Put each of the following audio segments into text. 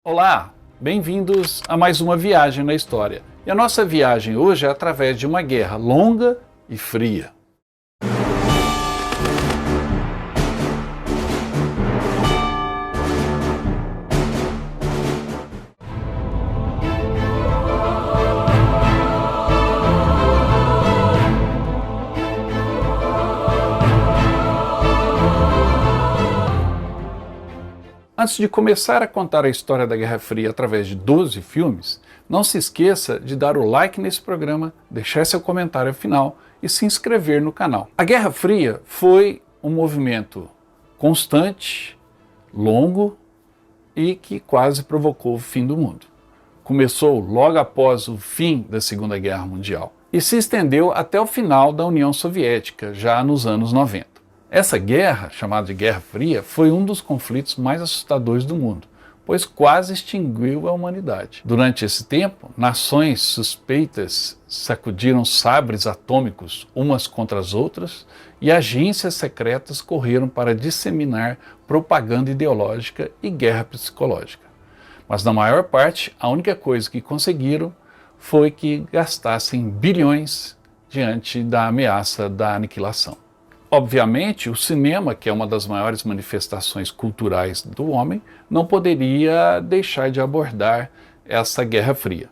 Olá, bem-vindos a mais uma viagem na história. E a nossa viagem hoje é através de uma guerra longa e fria. Antes de começar a contar a história da Guerra Fria através de 12 filmes, não se esqueça de dar o like nesse programa, deixar seu comentário final e se inscrever no canal. A Guerra Fria foi um movimento constante, longo e que quase provocou o fim do mundo. Começou logo após o fim da Segunda Guerra Mundial e se estendeu até o final da União Soviética, já nos anos 90. Essa guerra, chamada de Guerra Fria, foi um dos conflitos mais assustadores do mundo, pois quase extinguiu a humanidade. Durante esse tempo, nações suspeitas sacudiram sabres atômicos umas contra as outras e agências secretas correram para disseminar propaganda ideológica e guerra psicológica. Mas na maior parte, a única coisa que conseguiram foi que gastassem bilhões diante da ameaça da aniquilação. Obviamente, o cinema, que é uma das maiores manifestações culturais do homem, não poderia deixar de abordar essa Guerra Fria.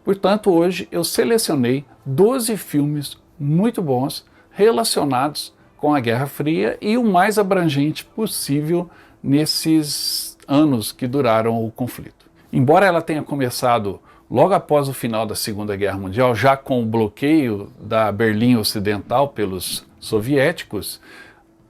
Portanto, hoje eu selecionei 12 filmes muito bons relacionados com a Guerra Fria e o mais abrangente possível nesses anos que duraram o conflito. Embora ela tenha começado logo após o final da Segunda Guerra Mundial, já com o bloqueio da Berlim Ocidental pelos soviéticos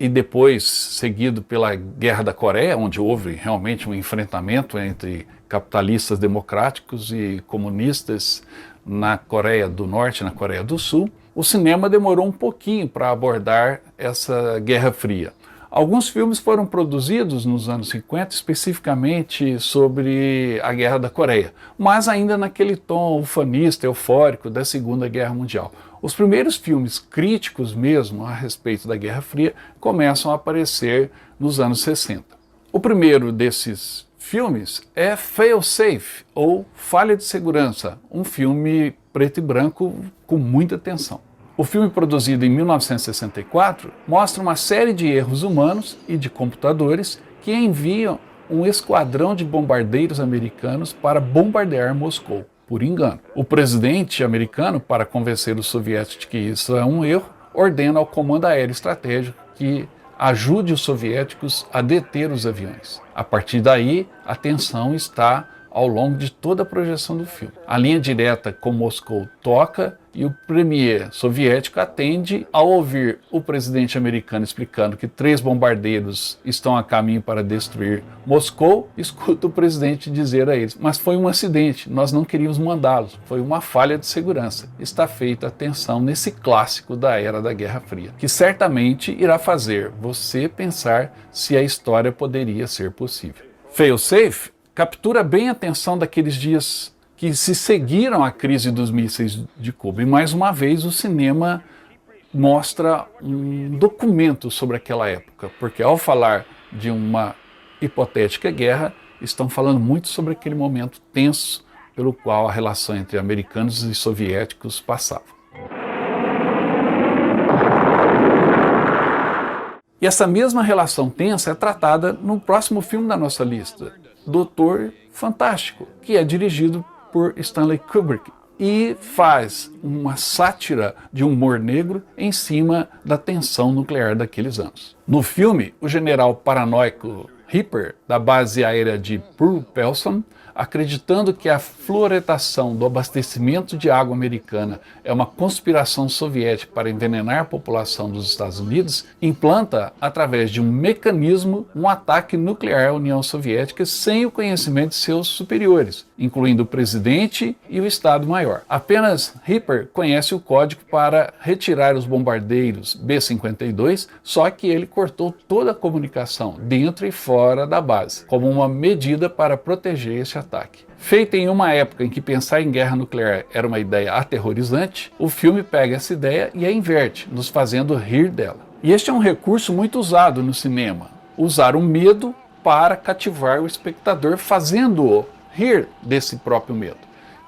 e depois seguido pela Guerra da Coreia, onde houve realmente um enfrentamento entre capitalistas democráticos e comunistas na Coreia do Norte e na Coreia do Sul, o cinema demorou um pouquinho para abordar essa Guerra Fria. Alguns filmes foram produzidos nos anos 50, especificamente sobre a Guerra da Coreia, mas ainda naquele tom ufanista, eufórico da Segunda Guerra Mundial. Os primeiros filmes críticos mesmo a respeito da Guerra Fria começam a aparecer nos anos 60. O primeiro desses filmes é Fail-Safe, ou Falha de Segurança, um filme preto e branco com muita tensão. O filme, produzido em 1964, mostra uma série de erros humanos e de computadores que enviam um esquadrão de bombardeiros americanos para bombardear Moscou, por engano. O presidente americano, para convencer os soviéticos de que isso é um erro, ordena ao Comando Aéreo Estratégico que ajude os soviéticos a deter os aviões. A partir daí, a tensão está ao longo de toda a projeção do filme. A linha direta com Moscou toca e o premier soviético atende ao ouvir o presidente americano explicando que 3 bombardeiros estão a caminho para destruir Moscou, escuta o presidente dizer a eles: mas foi um acidente, nós não queríamos mandá-los, foi uma falha de segurança. Está feita a tensão nesse clássico da era da Guerra Fria, que certamente irá fazer você pensar se a história poderia ser possível. Fail-Safe captura bem a atenção daqueles dias que se seguiram à crise dos mísseis de Cuba. E mais uma vez o cinema mostra um documento sobre aquela época, porque ao falar de uma hipotética guerra, estão falando muito sobre aquele momento tenso pelo qual a relação entre americanos e soviéticos passava. E essa mesma relação tensa é tratada no próximo filme da nossa lista, Doutor Fantástico, que é dirigido por Stanley Kubrick e faz uma sátira de humor negro em cima da tensão nuclear daqueles anos. No filme, o general paranoico Hipper, da base aérea de Pearl Pelson, acreditando que a fluoretação do abastecimento de água americana é uma conspiração soviética para envenenar a população dos Estados Unidos, implanta, através de um mecanismo, um ataque nuclear à União Soviética sem o conhecimento de seus superiores, incluindo o presidente e o Estado-Maior. Apenas Hipper conhece o código para retirar os bombardeiros B-52, só que ele cortou toda a comunicação dentro e fora da base, como uma medida para proteger esse ataque. Feita em uma época em que pensar em guerra nuclear era uma ideia aterrorizante, o filme pega essa ideia e a inverte, nos fazendo rir dela. E este é um recurso muito usado no cinema, usar o medo para cativar o espectador, fazendo-o rir desse próprio medo.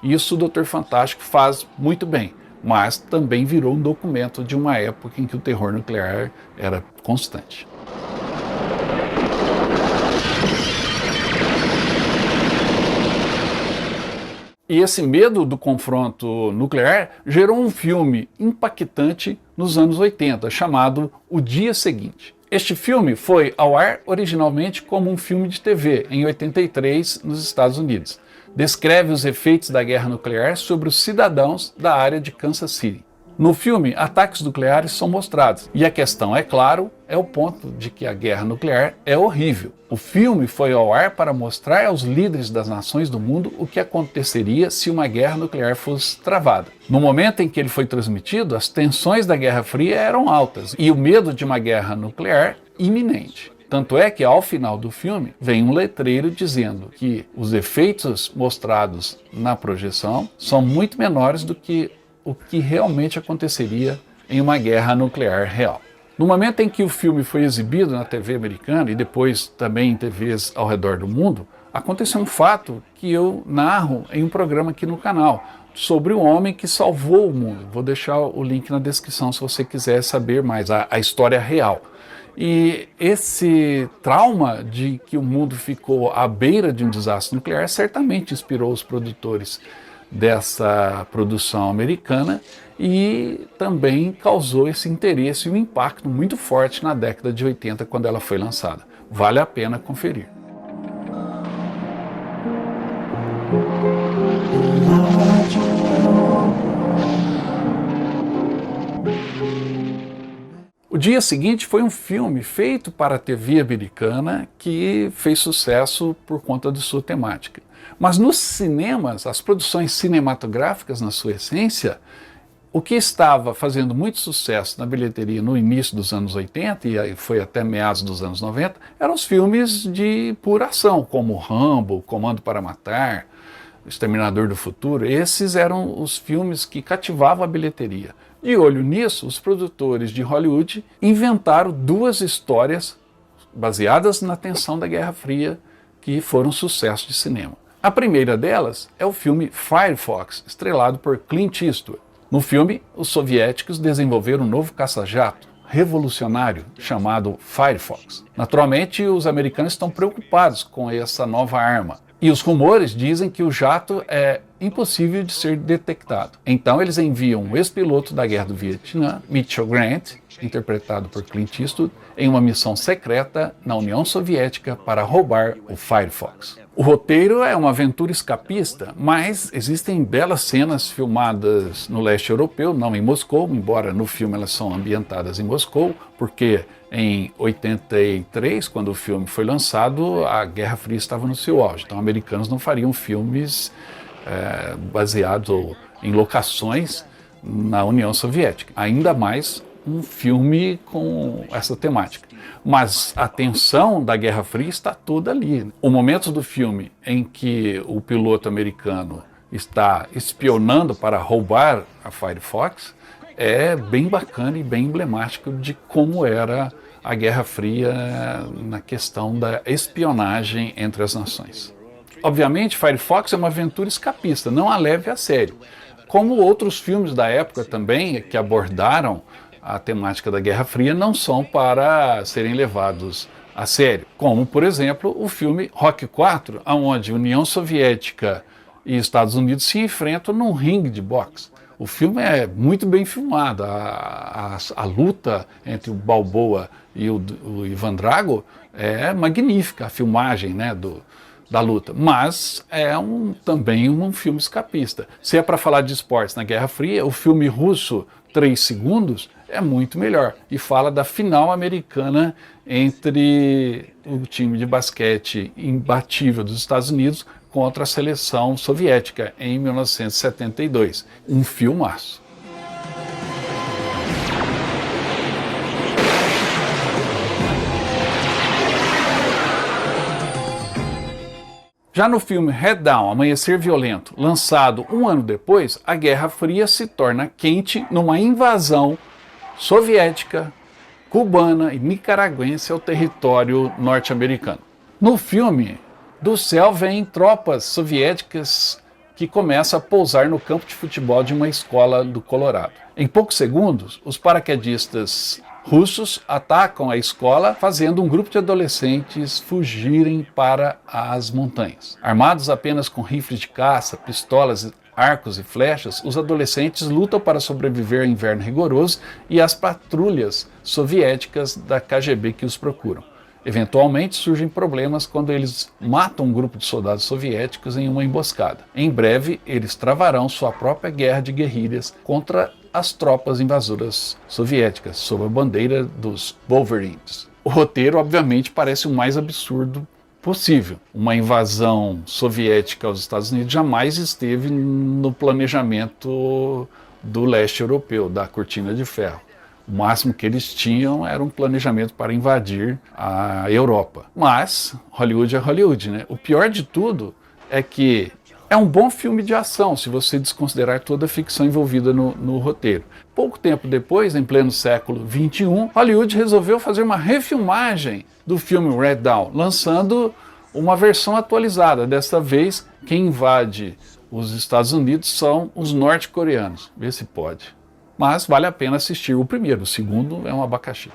Isso o Doutor Fantástico faz muito bem, mas também virou um documento de uma época em que o terror nuclear era constante. E esse medo do confronto nuclear gerou um filme impactante nos anos 80, chamado O Dia Seguinte. Este filme foi ao ar originalmente como um filme de TV, em 83, nos Estados Unidos. Descreve os efeitos da guerra nuclear sobre os cidadãos da área de Kansas City. No filme, ataques nucleares são mostrados, e a questão, é claro, é o ponto de que a guerra nuclear é horrível. O filme foi ao ar para mostrar aos líderes das nações do mundo o que aconteceria se uma guerra nuclear fosse travada. No momento em que ele foi transmitido, as tensões da Guerra Fria eram altas, e o medo de uma guerra nuclear iminente. Tanto é que, ao final do filme, vem um letreiro dizendo que os efeitos mostrados na projeção são muito menores do que o que realmente aconteceria em uma guerra nuclear real. No momento em que o filme foi exibido na TV americana e depois também em TVs ao redor do mundo, aconteceu um fato que eu narro em um programa aqui no canal, sobre o homem que salvou o mundo. Vou deixar o link na descrição se você quiser saber mais a história real. E esse trauma de que o mundo ficou à beira de um desastre nuclear certamente inspirou os produtores dessa produção americana e também causou esse interesse e um impacto muito forte na década de 80, quando ela foi lançada. Vale a pena conferir. O Dia Seguinte foi um filme feito para a TV americana que fez sucesso por conta de sua temática. Mas nos cinemas, as produções cinematográficas, na sua essência, o que estava fazendo muito sucesso na bilheteria no início dos anos 80 e foi até meados dos anos 90, eram os filmes de pura ação, como Rambo, Comando para Matar, Exterminador do Futuro. Esses eram os filmes que cativavam a bilheteria. De olho nisso, os produtores de Hollywood inventaram duas histórias baseadas na tensão da Guerra Fria que foram sucesso de cinema. A primeira delas é o filme Firefox, estrelado por Clint Eastwood. No filme, os soviéticos desenvolveram um novo caça-jato revolucionário chamado Firefox. Naturalmente, os americanos estão preocupados com essa nova arma. E os rumores dizem que o jato é impossível de ser detectado. Então eles enviam um ex-piloto da Guerra do Vietnã, Mitchell Grant, interpretado por Clint Eastwood, em uma missão secreta na União Soviética para roubar o Firefox. O roteiro é uma aventura escapista, mas existem belas cenas filmadas no leste europeu, não em Moscou, embora no filme elas são ambientadas em Moscou, porque em 83, quando o filme foi lançado, a Guerra Fria estava no seu auge. Então, americanos não fariam filmes baseados em locações na União Soviética. Ainda mais um filme com essa temática. Mas a tensão da Guerra Fria está toda ali. O momento do filme em que o piloto americano está espionando para roubar a Firefox é bem bacana e bem emblemático de como era a Guerra Fria na questão da espionagem entre as nações. Obviamente, Firefox é uma aventura escapista, não a leve a sério. Como outros filmes da época também, que abordaram a temática da Guerra Fria, não são para serem levados a sério. Como, por exemplo, o filme Rocky IV, onde União Soviética e Estados Unidos se enfrentam num ringue de boxe. O filme é muito bem filmado, a luta entre o Balboa e o Ivan Drago é magnífica, a filmagem da luta, mas é também um filme escapista. Se é para falar de esportes na Guerra Fria, o filme russo 3 Segundos é muito melhor e fala da final americana entre o time de basquete imbatível dos Estados Unidos contra a seleção soviética em 1972. Um filmaço. Já no filme Head Down, Amanhecer Violento, lançado um ano depois, a Guerra Fria se torna quente numa invasão soviética, cubana e nicaragüense ao território norte-americano. No filme, do céu vêm tropas soviéticas que começam a pousar no campo de futebol de uma escola do Colorado. Em poucos segundos, os paraquedistas russos atacam a escola, fazendo um grupo de adolescentes fugirem para as montanhas. Armados apenas com rifles de caça, pistolas, arcos e flechas, os adolescentes lutam para sobreviver ao inverno rigoroso e às patrulhas soviéticas da KGB que os procuram. Eventualmente surgem problemas quando eles matam um grupo de soldados soviéticos em uma emboscada. Em breve, eles travarão sua própria guerra de guerrilhas contra as tropas invasoras soviéticas, sob a bandeira dos Wolverines. O roteiro, obviamente, parece o mais absurdo possível. Uma invasão soviética aos Estados Unidos jamais esteve no planejamento do leste europeu, da Cortina de Ferro. O máximo que eles tinham era um planejamento para invadir a Europa. Mas Hollywood é Hollywood, né? O pior de tudo é que é um bom filme de ação, se você desconsiderar toda a ficção envolvida no roteiro. Pouco tempo depois, em pleno século XXI, Hollywood resolveu fazer uma refilmagem do filme Red Dawn, lançando uma versão atualizada. Dessa vez, quem invade os Estados Unidos são os norte-coreanos. Vê se pode. Mas vale a pena assistir o primeiro, o segundo é um abacaxi.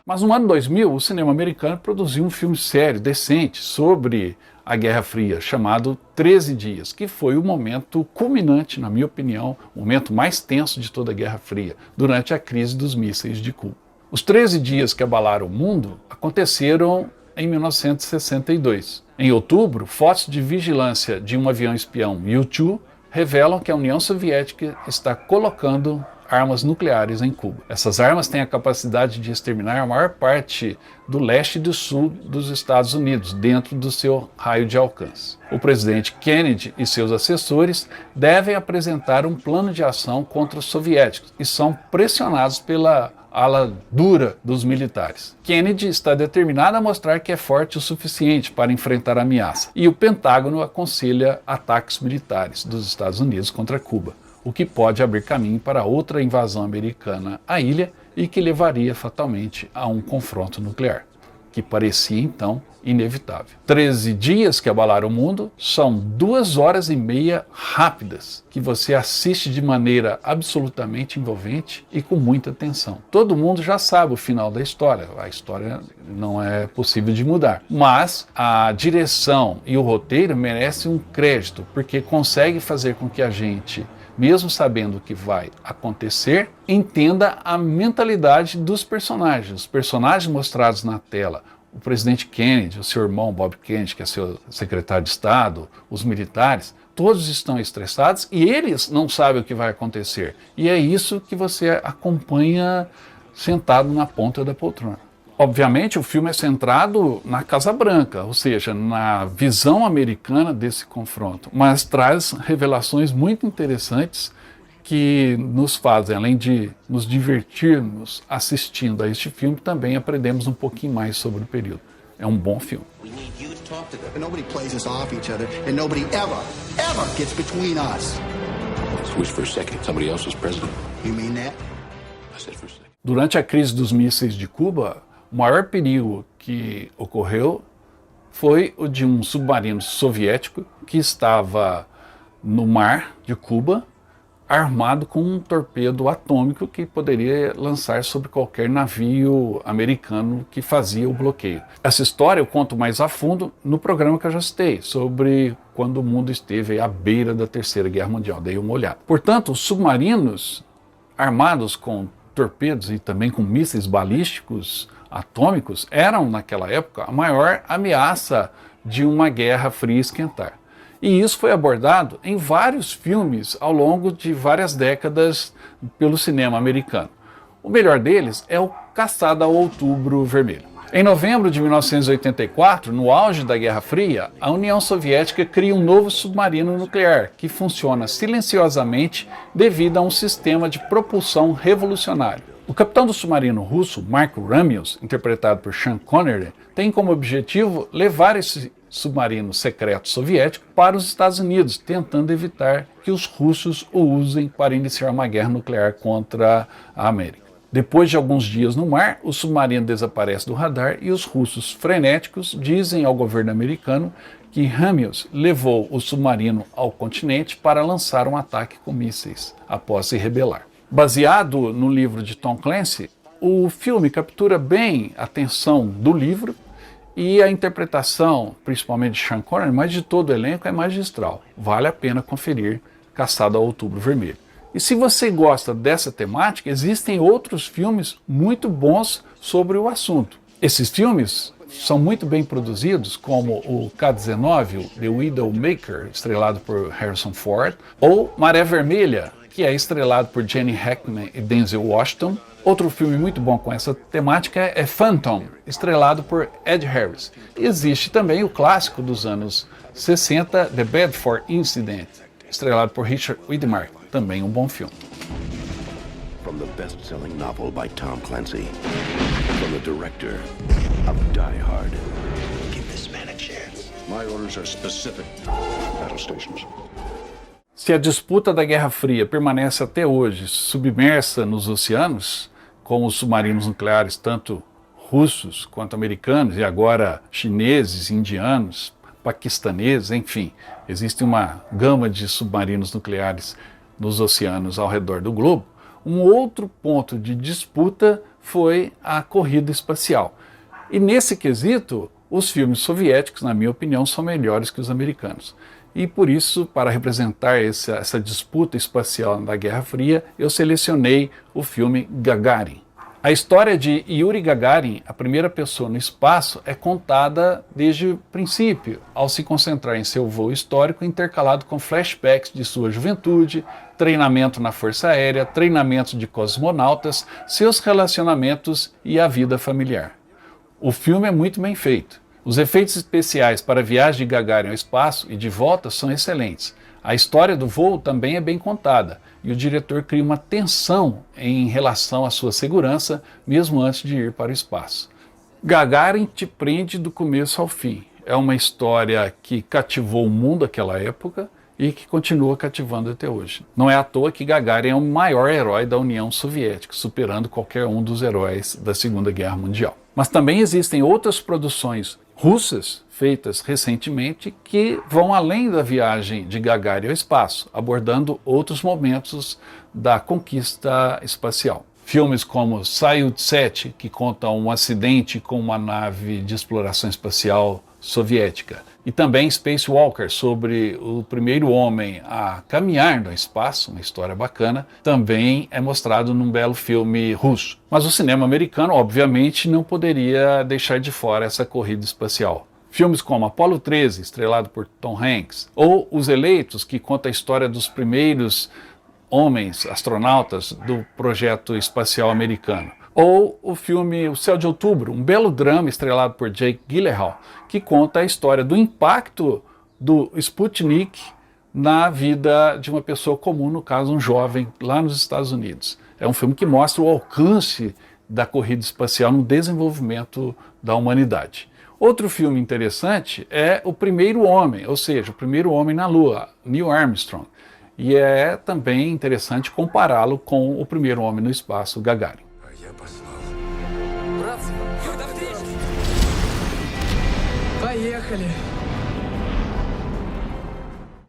Mas no ano 2000, o cinema americano produziu um filme sério, decente, sobre a Guerra Fria, chamado 13 Dias, que foi o momento culminante, na minha opinião, o momento mais tenso de toda a Guerra Fria, durante a crise dos mísseis de Cuba. Os 13 dias que abalaram o mundo aconteceram em 1962. Em outubro, fotos de vigilância de um avião espião U-2 revelam que a União Soviética está colocando armas nucleares em Cuba. Essas armas têm a capacidade de exterminar a maior parte do leste e do sul dos Estados Unidos, dentro do seu raio de alcance. O presidente Kennedy e seus assessores devem apresentar um plano de ação contra os soviéticos e são pressionados pela ala dura dos militares. Kennedy está determinado a mostrar que é forte o suficiente para enfrentar a ameaça, e o Pentágono aconselha ataques militares dos Estados Unidos contra Cuba, o que pode abrir caminho para outra invasão americana à ilha e que levaria fatalmente a um confronto nuclear, que parecia então inevitável. 13 dias que abalaram o mundo são 2 horas e meia rápidas, que você assiste de maneira absolutamente envolvente e com muita tensão. Todo mundo já sabe o final da história, a história não é possível de mudar, mas a direção e o roteiro merecem um crédito, porque consegue fazer com que a gente, mesmo sabendo o que vai acontecer, entenda a mentalidade dos personagens. Os personagens mostrados na tela, o presidente Kennedy, o seu irmão Bob Kennedy, que é seu secretário de Estado, os militares, todos estão estressados e eles não sabem o que vai acontecer. E é isso que você acompanha sentado na ponta da poltrona. Obviamente, o filme é centrado na Casa Branca, ou seja, na visão americana desse confronto, mas traz revelações muito interessantes que nos fazem, além de nos divertirmos assistindo a este filme, também aprendemos um pouquinho mais sobre o período. É um bom filme. Durante a crise dos mísseis de Cuba, o maior perigo que ocorreu foi o de um submarino soviético que estava no mar de Cuba, armado com um torpedo atômico que poderia lançar sobre qualquer navio americano que fazia o bloqueio. Essa história eu conto mais a fundo no programa que eu já citei, sobre quando o mundo esteve à beira da Terceira Guerra Mundial. Dei uma olhada. Portanto, os submarinos armados com torpedos e também com mísseis balísticos atômicos eram, naquela época, a maior ameaça de uma guerra fria esquentar. E isso foi abordado em vários filmes ao longo de várias décadas pelo cinema americano. O melhor deles é o Caçada ao Outubro Vermelho. Em novembro de 1984, no auge da Guerra Fria, a União Soviética cria um novo submarino nuclear que funciona silenciosamente devido a um sistema de propulsão revolucionário. O capitão do submarino russo, Mark Ramius, interpretado por Sean Connery, tem como objetivo levar esse submarino secreto soviético para os Estados Unidos, tentando evitar que os russos o usem para iniciar uma guerra nuclear contra a América. Depois de alguns dias no mar, o submarino desaparece do radar e os russos frenéticos dizem ao governo americano que Hamill levou o submarino ao continente para lançar um ataque com mísseis após se rebelar. Baseado no livro de Tom Clancy, o filme captura bem a tensão do livro e a interpretação, principalmente de Sean Connery, mas de todo o elenco, é magistral. Vale a pena conferir Caçada ao Outubro Vermelho. E se você gosta dessa temática, existem outros filmes muito bons sobre o assunto. Esses filmes são muito bem produzidos, como o K-19, o The Widowmaker, estrelado por Harrison Ford, ou Maré Vermelha, que é estrelado por Jenny Hackman e Denzel Washington. Outro filme muito bom com essa temática é Phantom, estrelado por Ed Harris. E existe também o clássico dos anos 60, The Bedford Incident, estrelado por Richard Widmark, também um bom filme. From the best-selling novel by Tom Clancy, from the director of Die Hard. Give this man a chance. My orders are specific. Battle stations. Se a disputa da Guerra Fria permanece até hoje submersa nos oceanos, com os submarinos nucleares tanto russos quanto americanos e agora chineses, indianos, paquistaneses, enfim, existe uma gama de submarinos nucleares nos oceanos ao redor do globo. Um outro ponto de disputa foi a corrida espacial. E nesse quesito, os filmes soviéticos, na minha opinião, são melhores que os americanos. E por isso, para representar essa disputa espacial da Guerra Fria, eu selecionei o filme Gagarin. A história de Yuri Gagarin, a primeira pessoa no espaço, é contada desde o princípio, ao se concentrar em seu voo histórico intercalado com flashbacks de sua juventude, treinamento na Força Aérea, treinamento de cosmonautas, seus relacionamentos e a vida familiar. O filme é muito bem feito. Os efeitos especiais para a viagem de Gagarin ao espaço e de volta são excelentes. A história do voo também é bem contada e o diretor cria uma tensão em relação à sua segurança, mesmo antes de ir para o espaço. Gagarin te prende do começo ao fim. É uma história que cativou o mundo naquela época e que continua cativando até hoje. Não é à toa que Gagarin é o maior herói da União Soviética, superando qualquer um dos heróis da Segunda Guerra Mundial. Mas também existem outras produções russas, feitas recentemente, que vão além da viagem de Gagarin ao espaço, abordando outros momentos da conquista espacial. Filmes como Soyuz-7, que conta um acidente com uma nave de exploração espacial soviética, e também Spacewalker, sobre o primeiro homem a caminhar no espaço, uma história bacana, também é mostrado num belo filme russo. Mas o cinema americano, obviamente, não poderia deixar de fora essa corrida espacial. Filmes como Apollo 13, estrelado por Tom Hanks, ou Os Eleitos, que conta a história dos primeiros homens astronautas do projeto espacial americano. Ou o filme O Céu de Outubro, um belo drama estrelado por Jake Gyllenhaal, que conta a história do impacto do Sputnik na vida de uma pessoa comum, no caso um jovem, lá nos Estados Unidos. É um filme que mostra o alcance da corrida espacial no desenvolvimento da humanidade. Outro filme interessante é O Primeiro Homem, ou seja, o primeiro homem na Lua, Neil Armstrong. E é também interessante compará-lo com o primeiro homem no espaço, Gagarin.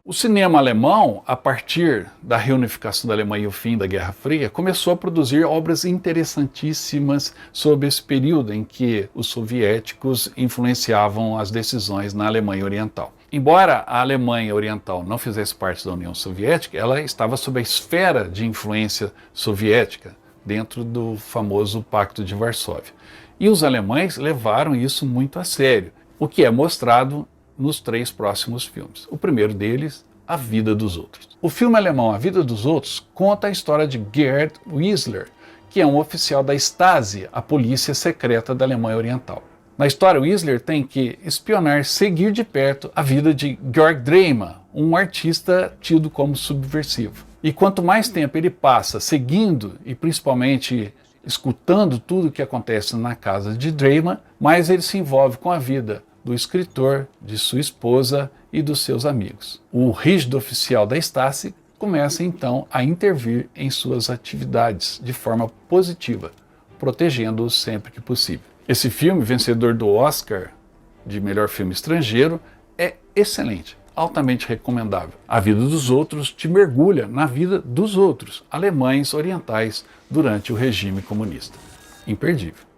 O cinema alemão, a partir da reunificação da Alemanha e o fim da Guerra Fria, começou a produzir obras interessantíssimas sobre esse período em que os soviéticos influenciavam as decisões na Alemanha Oriental. Embora a Alemanha Oriental não fizesse parte da União Soviética, ela estava sob a esfera de influência soviética, dentro do famoso Pacto de Varsóvia. E os alemães levaram isso muito a sério, o que é mostrado nos 3 próximos filmes. O primeiro deles, A Vida dos Outros. O filme alemão A Vida dos Outros conta a história de Gerd Wissler, que é um oficial da Stasi, a polícia secreta da Alemanha Oriental. Na história, Wissler tem que espionar, seguir de perto a vida de Georg Dreymann, um artista tido como subversivo. E quanto mais tempo ele passa seguindo e principalmente escutando tudo o que acontece na casa de Dreymann, mais ele se envolve com a vida do escritor, de sua esposa e dos seus amigos. O rígido oficial da Stasi começa então a intervir em suas atividades de forma positiva, protegendo-os sempre que possível. Esse filme, vencedor do Oscar de melhor filme estrangeiro, é excelente, altamente recomendável. A Vida dos Outros te mergulha na vida dos outros, alemães orientais, durante o regime comunista. Imperdível.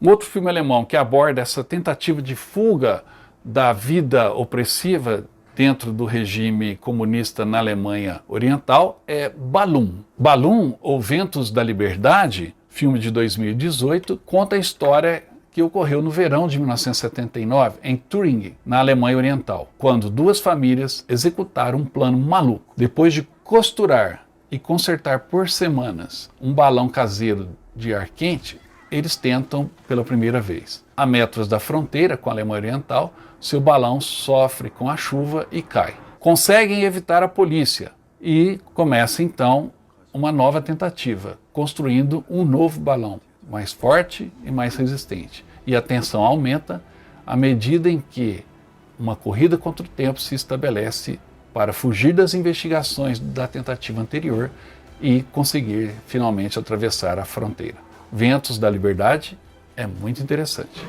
Um outro filme alemão que aborda essa tentativa de fuga da vida opressiva dentro do regime comunista na Alemanha Oriental é Balloon. Balloon, ou Ventos da Liberdade, filme de 2018, conta a história que ocorreu no verão de 1979 em Thüringen, na Alemanha Oriental, quando duas famílias executaram um plano maluco. Depois de costurar e consertar por semanas um balão caseiro de ar quente, eles tentam pela primeira vez. A metros da fronteira com a Alemanha Oriental, seu balão sofre com a chuva e cai. Conseguem evitar a polícia e começa então uma nova tentativa, construindo um novo balão, mais forte e mais resistente. E a tensão aumenta à medida em que uma corrida contra o tempo se estabelece para fugir das investigações da tentativa anterior e conseguir finalmente atravessar a fronteira. Ventos da Liberdade é muito interessante.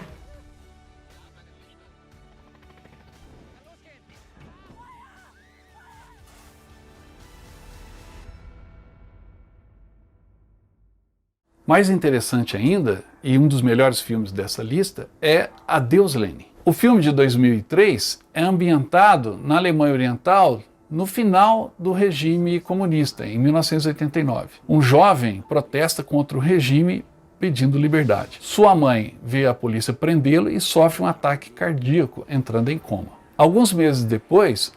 Mais interessante ainda, e um dos melhores filmes dessa lista, é Adeus Lenin. O filme de 2003 é ambientado na Alemanha Oriental no final do regime comunista, em 1989. Um jovem protesta contra o regime pedindo liberdade. Sua mãe vê a polícia prendê-lo e sofre um ataque cardíaco, entrando em coma. Alguns meses depois,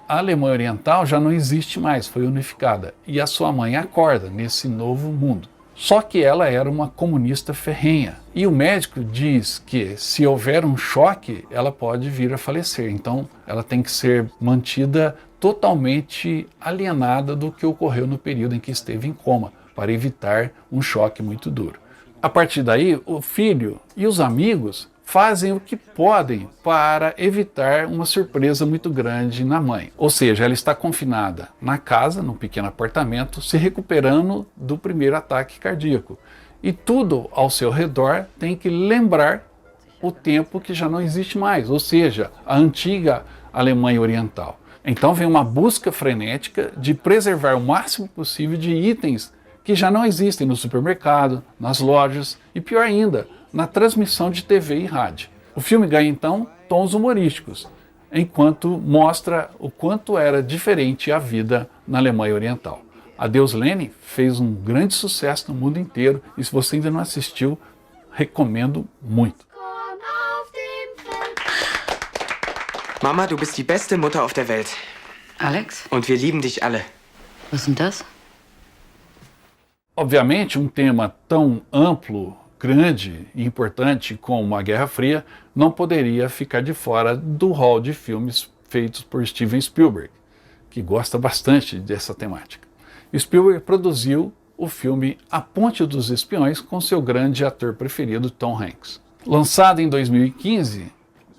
a Alemanha Oriental já não existe mais, foi unificada, e a sua mãe acorda nesse novo mundo. Só que ela era uma comunista ferrenha, e o médico diz que se houver um choque, ela pode vir a falecer, então ela tem que ser mantida totalmente alienada do que ocorreu no período em que esteve em coma, para evitar um choque muito duro. A partir daí, o filho e os amigos fazem o que podem para evitar uma surpresa muito grande na mãe. Ou seja, ela está confinada na casa, num pequeno apartamento, se recuperando do primeiro ataque cardíaco. E tudo ao seu redor tem que lembrar o tempo que já não existe mais, ou seja, a antiga Alemanha Oriental. Então vem uma busca frenética de preservar o máximo possível de itens que já não existem no supermercado, nas lojas e, pior ainda, na transmissão de TV e rádio. O filme ganha, então, tons humorísticos, enquanto mostra o quanto era diferente a vida na Alemanha Oriental. Adeus Lenin fez um grande sucesso no mundo inteiro e se você ainda não assistiu, recomendo muito. Mama, du bist die beste Mutter auf der Welt. Alex? Und wir lieben dich alle. Was ist denn das? Obviamente, um tema tão amplo, grande e importante como a Guerra Fria não poderia ficar de fora do hall de filmes feitos por Steven Spielberg, que gosta bastante dessa temática. Spielberg produziu o filme A Ponte dos Espiões com seu grande ator preferido, Tom Hanks. Lançado em 2015,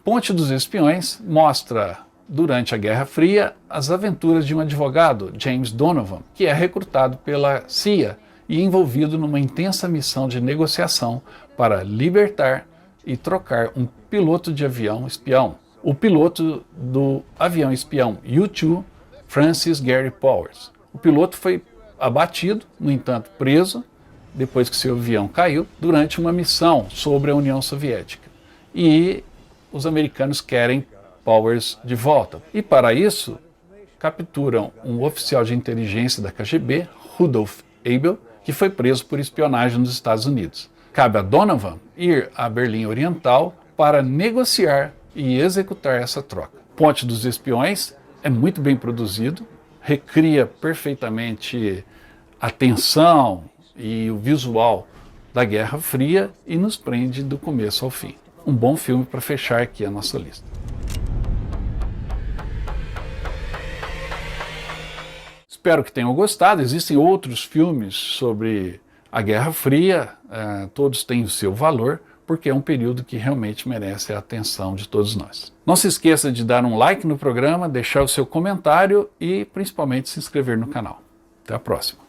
Ponte dos Espiões mostra, durante a Guerra Fria, as aventuras de um advogado, James Donovan, que é recrutado pela CIA e envolvido numa intensa missão de negociação para libertar e trocar um piloto de avião espião. O piloto do avião espião U-2, Francis Gary Powers. O piloto foi abatido, no entanto preso, depois que seu avião caiu, durante uma missão sobre a União Soviética. E os americanos querem Powers de volta. E para isso, capturam um oficial de inteligência da KGB, Rudolf Abel, que foi preso por espionagem nos Estados Unidos. Cabe a Donovan ir à Berlim Oriental para negociar e executar essa troca. Ponte dos Espiões é muito bem produzido, recria perfeitamente a tensão e o visual da Guerra Fria e nos prende do começo ao fim. Um bom filme para fechar aqui a nossa lista. Espero que tenham gostado. Existem outros filmes sobre a Guerra Fria, todos têm o seu valor, porque é um período que realmente merece a atenção de todos nós. Não se esqueça de dar um like no programa, deixar o seu comentário e principalmente se inscrever no canal. Até a próxima.